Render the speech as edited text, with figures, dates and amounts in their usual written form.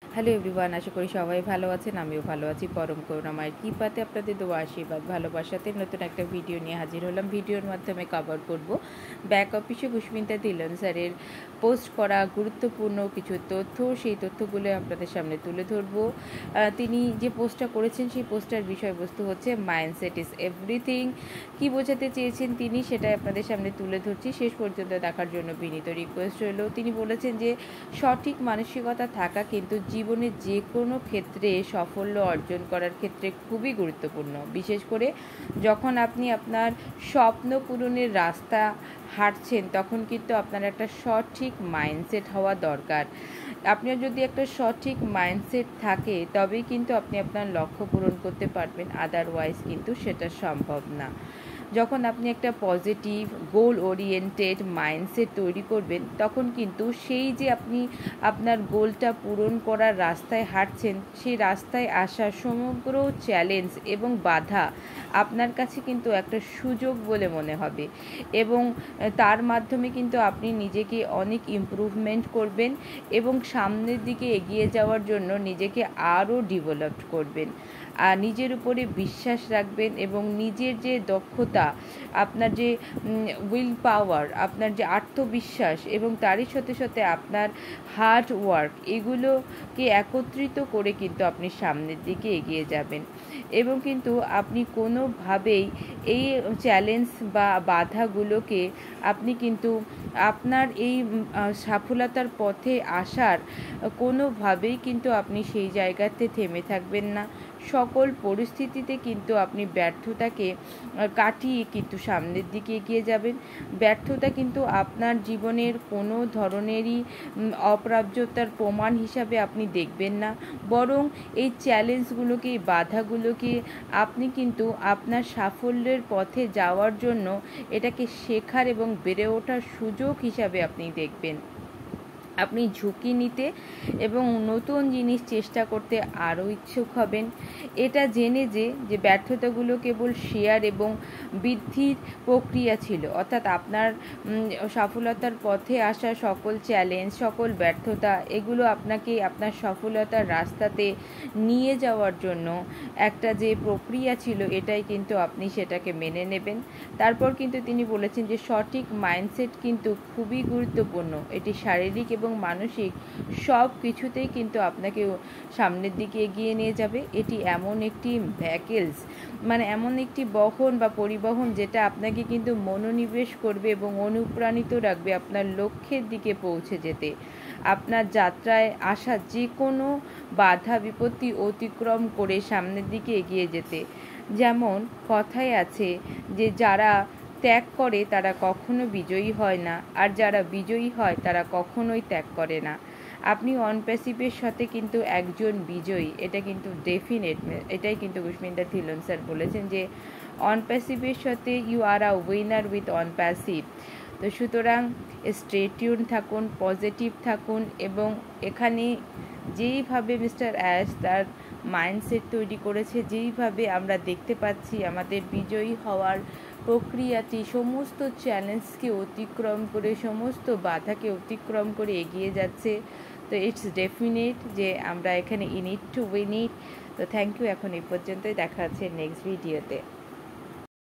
Hello everyone, আশা করি সবাই ভালো আছেন। আমিও ভালো আছি। পরম করুণাময়ের কৃপাতে আপনাদের দোয়া আশীর্বাদ ভালোবাসাতে নতুন একটা ভিডিও নিয়ে হাজির হলাম। ভিডিওর মাধ্যমে কভার করব ব্যাক অফিসে পুষ্পিতা ধিল্লন স্যারের পোস্ট করা গুরুত্বপূর্ণ কিছু তথ্য। সেই তথ্যগুলো আপনাদের সামনে তুলে ধরব। তিনি যে পোস্টটা করেছেন সেই পোস্টটার বিষয়বস্তু হচ্ছে মাইন্ডসেট ইজ এভরিথিং। কী বোঝাতে চেয়েছেন তিনি সেটাই আপনাদের সামনে তুলে ধরছি। শেষ পর্যন্ত দেখার জন্য বিনীত রিকোয়েস্ট রইল। তিনি বলেছেন যে সঠিক মানসিকতা থাকা কিন্তু জীবনের যে কোনো ক্ষেত্রে সাফল্য অর্জন করার ক্ষেত্রে খুবই গুরুত্বপূর্ণ। বিশেষ করে যখন আপনি আপনার স্বপ্ন পূরণের রাস্তা হাঁটছেন তখন কিন্তু আপনার একটা সঠিক মাইন্ডসেট হওয়া দরকার। আপনার যদি একটা সঠিক মাইন্ডসেট থাকে তবেই কিন্তু আপনি আপনার লক্ষ্য পূরণ করতে পারবেন, আদারওয়াইজ কিন্তু সেটা সম্ভব না। যখন আপনি একটা পজিটিভ গোল ওরিয়েন্টেড মাইন্ডসেট তৈরি করবেন তখন কিন্তু সেই যে আপনি আপনার গোলটা পূরণ করার রাস্তায় হাঁটছেন সেই রাস্তায় আসা সমগ্র চ্যালেঞ্জ এবং বাধা আপনার কাছে কিন্তু একটা সুযোগ বলে মনে হবে এবং তার মাধ্যমে কিন্তু আপনি নিজেকে অনেক ইমপ্রুভমেন্ট করবেন এবং সামনের দিকে এগিয়ে যাওয়ার জন্য নিজেকে আরও ডেভেলপ করবেন। আর নিজের উপরে বিশ্বাস রাখবেন এবং নিজের যে দক্ষতা, আপনার যে উইল পাওয়ার, আপনার যে আত্মবিশ্বাস এবং তারই সাথে সাথে আপনার হার্ড ওয়ার্ক, এগুলোকে একত্রিত করে কিন্তু আপনি সামনের দিকে এগিয়ে যাবেন এবং কিন্তু আপনি কোনোভাবেই এই চ্যালেঞ্জ বা বাধাগুলোকে আপনি কিন্তু আপনার এই সফলতার পথে আসার কোনোভাবেই কিন্তু আপনি সেই জায়গাতে থেমে থাকবেন না। সকল পরিস্থিতিতে কিন্তু আপনি ব্যর্থতাকে কাটিয়ে কিন্তু সামনের দিকে এগিয়ে যাবেন। ব্যর্থতা কিন্তু আপনার জীবনের কোনো ধরনেরই অপ্রাপ্যতার প্রমাণ হিসাবে আপনি দেখবেন না, বরং এই চ্যালেঞ্জগুলোকে, এই বাধাগুলোকে আপনি কিন্তু আপনার সাফল্যের পথে যাওয়ার জন্য এটাকে শেখার এবং বেড়ে ওঠার সুযোগ হিসাবে আপনি দেখবেন। আপনি ঝুঁকি নিতে এবং নতুন জিনিস চেষ্টা করতে আরও ইচ্ছুক হবেন। এটা জেনে যে ব্যর্থতাগুলো কেবল শেয়ার এবং বৃদ্ধির প্রক্রিয়া ছিল, অর্থাৎ আপনার সফলতার পথে আসা সকল চ্যালেঞ্জ, সকল ব্যর্থতা, এগুলো আপনাকে আপনার সফলতার রাস্তাতে নিয়ে যাওয়ার জন্য একটা যে প্রক্রিয়া ছিল, এটাই কিন্তু আপনি সেটাকে মেনে নেবেন। তারপর কিন্তু তিনি বলেছেন যে সঠিক মাইন্ডসেট কিন্তু খুবই গুরুত্বপূর্ণ। এটি শারীরিক এবং মানসিক সব কিছুতেই কিন্তু আপনাকে সামনের দিকে এগিয়ে নিয়ে যাবে। এটি এমন একটি ভেহিকলস, মানে এমন একটি বহন বা পরিবহন যেটা আপনাকে কিন্তু মনোনিবেশ করবে এবং অনুপ্রাণিত রাখবে আপনার লক্ষ্যের দিকে পৌঁছে যেতে। আপনার যাত্রায় আসা যে কোনো বাধা বিপত্তি অতিক্রম করে সামনের দিকে এগিয়ে যেতে। যেমন কথায় আছে যে যারা ত্যাগ করে তারা কখনো বিজয়ী হয় না, আর যারা বিজয়ী হয় তারা কখনোই ত্যাগ করে না। আপনি অনপ্যাসিভের সাথে কিন্তু একজন বিজয়ী, এটা কিন্তু ডেফিনেট। এটাই কিন্তু পুষ্পিতা ধিল্লন স্যার বলেছেন যে অনপ্যাসিভের সাথে you are a winner with ONPASSIVE. তো সুতরাং স্টে টিউন থাকুন, পজিটিভ থাকুন এবং এখানে যেইভাবে মিস্টার অ্যাশ তার মাইন্ডসেট তৈরি করেছে, যেইভাবে আমরা দেখতে পাচ্ছি আমাদের বিজয়ী হওয়ার প্রক্রিয়াটি সমস্ত চ্যালেঞ্জকে অতিক্রম করে, সমস্ত বাধাকে অতিক্রম করে এগিয়ে যাচ্ছে। তো ইটস ডেফিনেট যে আমরা এখানে ইন ইট টু উইন ইট। তো থ্যাংক ইউ, এখন এই পর্যন্তই, দেখা হচ্ছে নেক্সট ভিডিওতে।